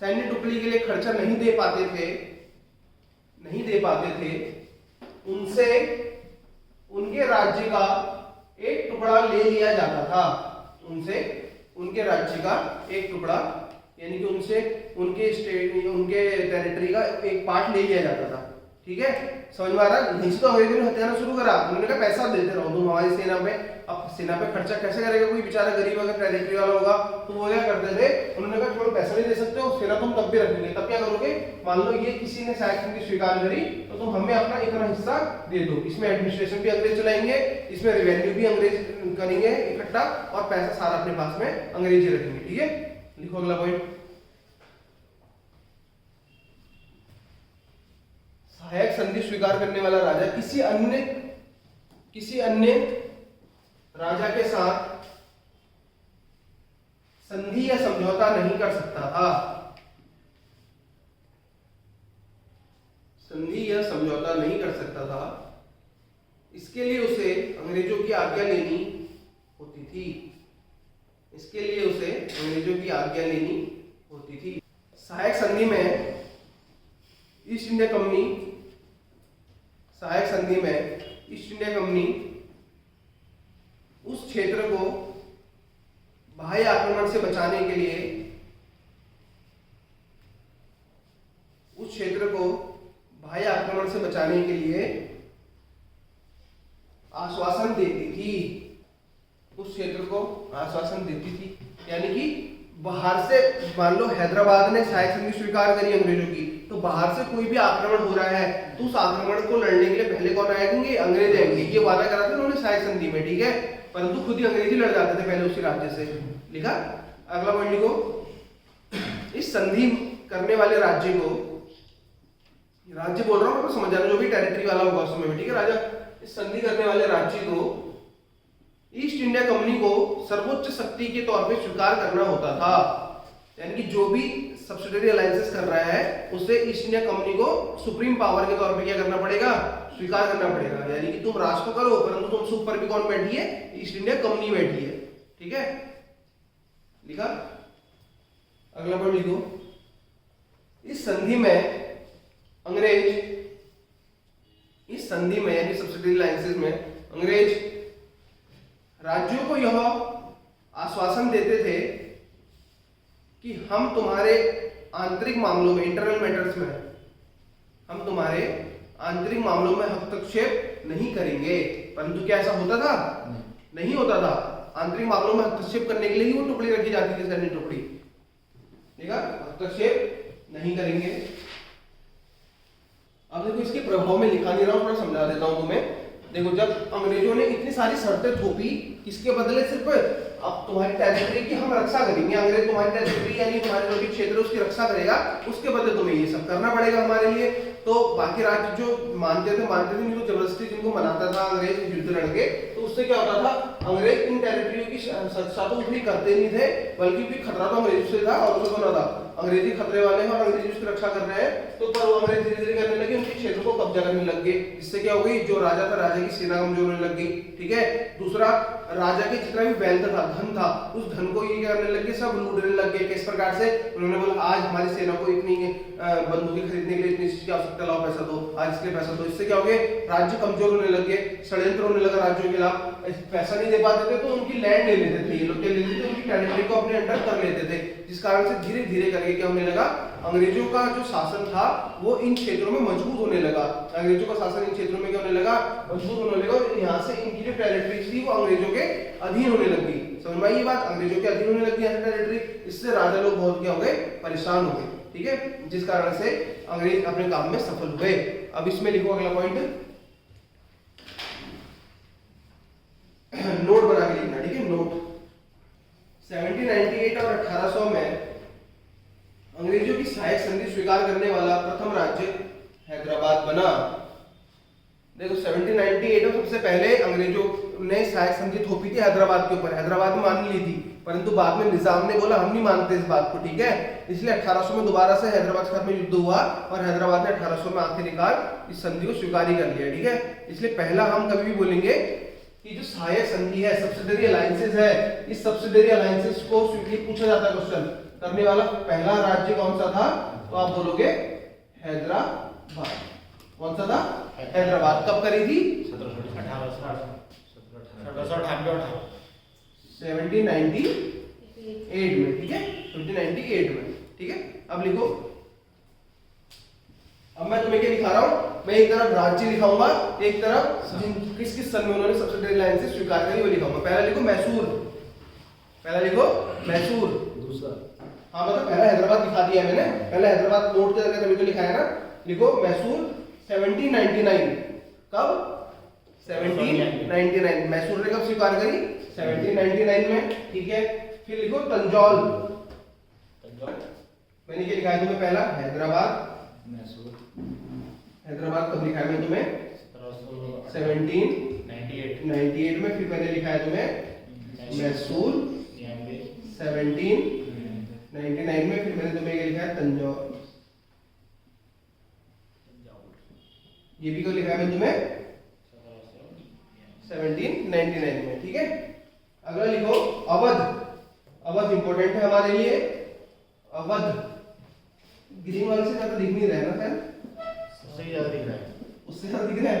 सैन्य टुकड़ी के लिए खर्चा नहीं दे पाते थे, उनसे उनके राज्य का एक टुकड़ा ले लिया जाता था। उनसे उनके राज्य का एक टुकड़ा, यानी कि उनसे उनके स्टेट, उनके टेरिटरी का एक पार्ट ले लिया जाता था, ठीक है। समझ में आ रहा है। नहीं तो अंग्रेजों ने हथियाना शुरू करा, उन्होंने कहा पैसा देते रहो तुम हमारी सेना में। अब सेना पे खर्चा कैसे करेगा कोई बेचारा गरीब अगर टेरिटरी वाला होगा, तो वो क्या करते थे, उन्होंने कहा छोड़ो पैसा नहीं दे सकते हो, सेना तुम तब भी रखोगे, तब क्या करोगे, मान लो ये किसी ने सहायक संधि स्वीकार करी तो तुम हमें अपना इतना हिस्सा दे दो। इसमें एडमिनिस्ट्रेशन भी अंग्रेज चलाएंगे, इसमें रेवेन्यू भी अंग्रेज करेंगे इकट्ठा, और पैसा सारा अपने पास में अंग्रेज ही रखेंगे, ठीक है। लिखो अगला पॉइंट, सहायक संधि स्वीकार करने वाला राजा किसी अन्य राजा के साथ संधि या समझौता नहीं कर सकता था। संधि या समझौता नहीं कर सकता था, इसके लिए उसे अंग्रेजों की आज्ञा लेनी होती थी। इसके लिए उसे अंग्रेजों की आज्ञा लेनी होती थी। सहायक संधि में ईस्ट इंडिया कंपनी उस क्षेत्र को बाह्य आक्रमण से बचाने के लिए आश्वासन देती थी। उस क्षेत्र को आश्वासन देती थी, यानी कि बाहर से, मान लो हैदराबाद ने सहायक संधि स्वीकार करी अंग्रेजों की, तो बाहर से कोई भी आक्रमण हो रहा है तो उस आक्रमण को लड़ने के लिए पहले कौन आएंगे? अंग्रेज आएंगे। ये वादा करा था उन्होंने सहायक संधि में, ठीक है, परंतु खुद ही अंग्रेजी लड़ जाते थे पहले उसी राज्य से। लिखा अगला पॉइंट लिखो। इस संधि करने वाले राज्य को, राज्य बोल रहा हूं आपको समझ आना, जो भी टेरिटरी वाला होगा उसमें भी, ठीक है, राजा, इस संधि करने वाले राज्य को ईस्ट इंडिया कंपनी को सर्वोच्च शक्ति के तौर पे स्वीकार करना होता था। यानी कि जो भी सब्सिडियरी अलायंसेस कर रहा है उसे ईस्ट इंडिया कंपनी को सुप्रीम पावर के तौर पे क्या करना पड़ेगा? स्वीकार करना पड़ेगा। यानी कि तुम राज तो करो, परंतु तुम ऊपर भी कौन बैठी है? ईस्ट इंडिया कंपनी बैठी है, ठीक है। लिखा अगला पॉइंट लिखो। इस संधि में यानी सब्सिडियरी अलायंसेस में अंग्रेज राज्यों को यह आश्वासन देते थे कि हम तुम्हारे आंतरिक मामलों में, इंटरनल मैटर्स में, हम तुम्हारे आंतरिक मामलों में हस्तक्षेप नहीं करेंगे। परंतु क्या ऐसा होता था? नहीं होता था। आंतरिक मामलों में हस्तक्षेप करने के लिए ही वो टुकड़ी रखी जाती थी, सैन्य टुकड़ी। ठीक है, हस्तक्षेप नहीं करेंगे। अब देखो इसके प्रभाव में लिखा नहीं रहा हूं, थोड़ा समझा देता हूं तुम्हें। देखो जब अंग्रेजों ने इतनी सारी शर्तें थोपी, किसके बदले? सिर्फ अब तुम्हारी टेरिटरी की हम रक्षा करेंगे, अंग्रेज तुम्हारी टेरिटरी यानी तुम्हारे जो भी क्षेत्र उसकी रक्षा करेगा, उसके बदले तुम्हें ये सब करना पड़ेगा हमारे लिए। तो बाकी राज्य जो मानते थे नहीं तो जबरदस्ती जिनको मनाता था अंग्रेज युद्ध लड़के, तो उससे क्या होता था? अंग्रेज इन टेरिटरियों की सुरक्षा तो उतनी करते नहीं थे, बल्कि खतरा तो अंग्रेजों से था। और उसको था अंग्रेजी खतरे वाले हैं और अंग्रेजी उसकी रक्षा कर रहे हैं, तो पर वो अंग्रेज धीरे धीरे करने लगे, उनके क्षेत्र को कब्जा करने लग गए। इससे क्या हो गई? जो राजा था, राजा की सेना कमजोर होने लग गई, ठीक है। दूसरा, राजा के जितना भी वेल्थ था, धन था, उस धन को ये करने लगे, सब लूटने लग गए। किस प्रकार से? उन्होंने बोला आज हमारी सेना को इतनी बंदूकें खरीदने के लिए इतनी चीज की आवश्यकता, लाओ पैसा दो, आज इसके पैसा दो। इससे क्या हो गए? राज्य कमजोर होने लग गए, षड्यंत्र होने लगा राज्यों के खिलाफ। पैसा नहीं दे पाते थे तो उनकी लैंड ले लेते थे, ये लोग क्या ले लेते थे? उनकी टेरिटरी को अपने अंडर कर लेते थे, जिस कारण से धीरे धीरे करके क्या होने लगा? अंग्रेजों का जो शासन था वो इन क्षेत्रों में मजबूत होने लगा। अंग्रेजों का शासन इन क्षेत्रों में क्या होने लगा? मजबूत होने लगा। और यहाँ से इनकी जो टेरिटरी थी वो अंग्रेजों के अधीन होने लगी। समझ में आई ये बात? अंग्रेजों के अधीन होने लगी यहाँ टेरिटरी। इससे राजा लोग बहुत क्या हो गए? परेशान हो गए, ठीक है, जिस कारण से अंग्रेज अपने काम में सफल हुए। अब इसमें लिखो अगला पॉइंट, नोट बना के लिखना, ठीक है। नोट 1798 और 1800 में अंग्रेजों की सहायक संधि स्वीकार करने वाला प्रथम राज्य हैदराबाद बना। देखो 1798 में सबसे पहले अंग्रेजों ने सहायक संधि थोपी थी हैदराबाद के ऊपर, हैदराबाद में मान ली थी, परंतु बाद में निजाम ने बोला हम नहीं मानते इस बात को, ठीक है। इसलिए 1800 में दोबारा से हैदराबाद के साथ में युद्ध हुआ और हैदराबाद ने 1800 में आखिरकार इस संधि को स्वीकार ही कर लिया, ठीक है। इसलिए पहला हम कभी भी बोलेंगे कि जो सहायक संधि है, सब्सिडियरी अलायंसेस है, इस सब्सिडियरी अलायंसेस को पूछा जाता है क्वेश्चन करने वाला पहला राज्य कौन सा था? तो आप बोलोगे हैदराबाद। कौन सा था? हैदराबाद। कब करी थी? 1798 में, ठीक है, 1798 में, ठीक है। अब लिखो, अब मैं तुम्हें क्या लिखा रहा हूं? मैं एक तरफ राज्य लिखाऊंगा, एक तरफ किस किस सन में उन्होंने सब्सिडियरी अलायंसेस स्वीकार करी वो लिखाऊंगा। पहला लिखो मैसूर, पहला लिखो मैसूर। दूसरा, हाँ मतलब पहला हैदराबाद दिखा दिया मैंने, पहले हैदराबाद नोट करके तभी तो लिखा है ना। लिखो मैसूर 1799। कब? 1799। मैसूर ने कब स्वीकार करी? 1799 में, ठीक है। फिर लिखो तंजौल। मैंने क्या लिखा है तुम्हें? पहला हैदराबाद, मैसूर, हैदराबाद कब लिखा है मैं तुम्हें?
1798
1798 में। फिर मैंने लिखा है तुम्हें मैसूर 1799 में। फिर मैंने तुम्हें ये लिखा है तंजौर, ये भी को लिखा है मैंने तुम्हें 1799 में। ठीक है, अगला लिखो अवध। अवध इंपॉर्टेंट है हमारे लिए। अवध ग्रीन वाले से ज्यादा दिख नहीं रहा है ना सर?
उससे ही ज्यादा दिख रहा है।
उससे ज्यादा दिख रहा है।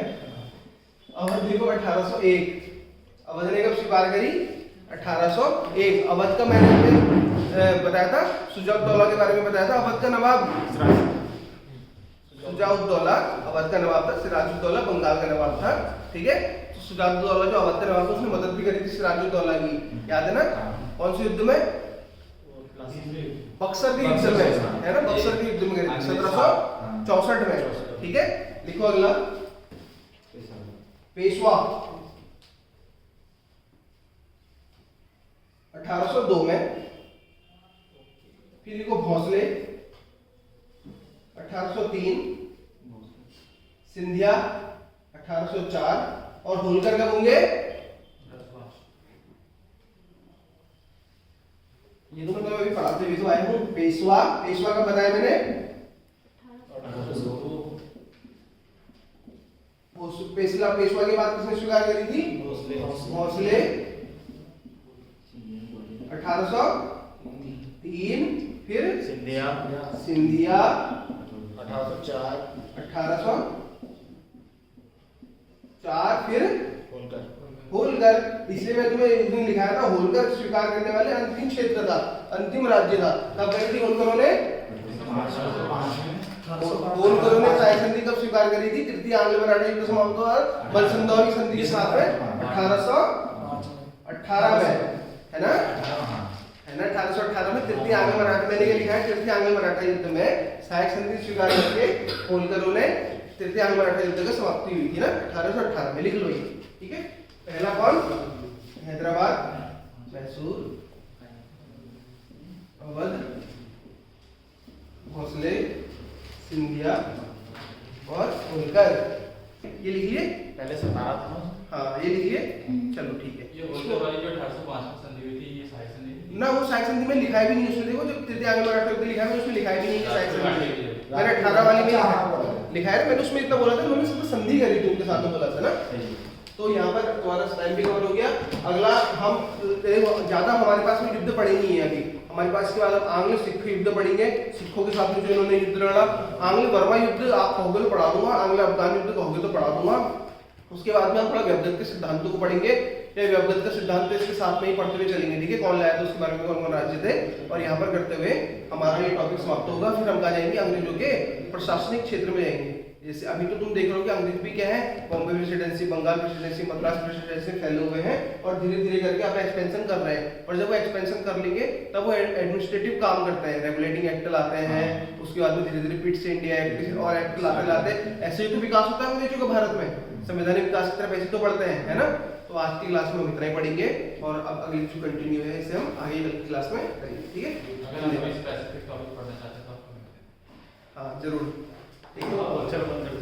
अवध लिखो 1801। अवध ने कब स्वीकार करी? 1801। अवध का मैंने बताया था, सुजाउद्दौला के बारे में बताया था। अवध का नवाब सुजाउद्दौला अवध का नवाब था। सिराजुद्दौला बंगाल का नवाब था। ठीक है, तो सुजाउद्दौला जो अवध का नवाब था उसने मदद भी करी थी सिराजुद्दौला की, याद है ना? कौन से युद्ध में? बक्सर के युद्ध में, है ना? बक्सर के युद्ध में करी थी 1764 में। ठीक है, लिखो अगला पेशवा 1802 में। फिर लिखो भोसले 1803, सिंधिया 1804 और होलकर कब होंगे? ये तो मतलब अभी पढ़ाते हुए तो आए हूँ। पेशवा, पेशवा का बताया मैंने पेशवा के बाद किसने स्वीकार करी थी? भोसले 1803। फिर
सिंधिया
1804। फिर
होलकर
होलकर, इसलिए मैं तुम्हें एक दिन लिखाया था, होलकर स्वीकार करने वाले अंतिम क्षेत्र था, अंतिम राज्य था। कब करी थी होलकरों ने? होलकरों ने साय संधि कब स्वीकार करी थी? तृतीय आंग्ल मराठा युद्ध समाप्त हुआ बलसंदौर की संधि के साथ में 1818 में, है ना? 1818 में तृतीय आंग्ल मराठा, मैंने ये लिखा है तृतीय आंग्ल मराठा युद्ध में सहायक संधि स्वीकार करके होलकरों ने तृतीय आंग्ल मराठा युद्ध की समाप्ति हुई थी ना 1818 में। लिख लो ये। ठीक है, पहला कौन? हैदराबाद, मैसूर, अवध, भोसले, सिंधिया और होलकर। ये लिखिए
पहले 17 था ना।
हाँ, ये लिखिए। चलो ठीक है।
ये होलकर वाली जो 1805 में संधि हुई थी, ये सहायक संधि थी?
ना, वो सहायक संधि में लिखा भी नहीं उसमें। देखो, जब तृतीय आंग्ल मराठा युद्ध लिखा है उसमें लिखा भी नहीं है सहायक संधि। मैंने 18 वाली में लिखा है। मैंने उसमें इतना बोला था, उन्होंने सिर्फ संधि करी थी उनके साथ में, बोला था ना। तो यहाँ पर तुम्हारा टाइम भी कवर हो गया। अगला हम ज्यादा हमारे पास में युद्ध पड़े नहीं है अभी हमारे पास। के बाद हम आंग्ल सिख युद्ध पढ़ेंगे, सिखों के साथ में जो इन्होंने युद्ध लड़ा। आंग्ल बर्मा युद्ध आप कहोगे तो पढ़ा दूंगा, आंग्ल अफगान युद्ध कहोगे तो पढ़ा दूंगा। उसके बाद में हम थोड़ा व्यवगत के सिद्धांतों को पढ़ेंगे। ये व्यवगत का सिद्धांत इसके साथ में ही पढ़ते हुए चलेंगे। ठीक है, कौन लाया था उसके बारे में, कौन कौन राज्य थे, और यहाँ पर करते हुए हमारा ये टॉपिक समाप्त होगा। फिर हम कहा जाएंगे अंग्रेजों के प्रशासनिक क्षेत्र में जाएंगे। जैसे अभी तो तुम देख रहे हो कि अंग्रेज भी क्या है, Bombay presidency, Bengal presidency, Madras presidency फैले हुए हैं और धीरे धीरे करके अपना एक्सपेंशन कर रहे हैं। और जब वो एक्सपेंशन कर लेंगे तब वो एडमिनिस्ट्रेटिव काम करते हैं, रेगुलेटिंग एक्ट लाते हैं। उसके बाद में धीरे धीरे पिट्स इंडिया एक्ट और एक्ट लाते लाते ऐसे ही तो विकास होता है अंग्रेजों का भारत में। संवैधानिक विकास की तरफ ऐसे तो बढ़ते हैं, है ना? तो आज की क्लास में हम इतना ही पढ़ेंगे और अब अगली जो कंटिन्यू है इसे हम आगे की क्लास में करेंगे। ठीक है,
अगर हम कोई स्पेसिफिक टॉपिक पढ़ना चाहते हैं तो आपको
हाँ जरूर। ठीक है,
चलो बंद करो।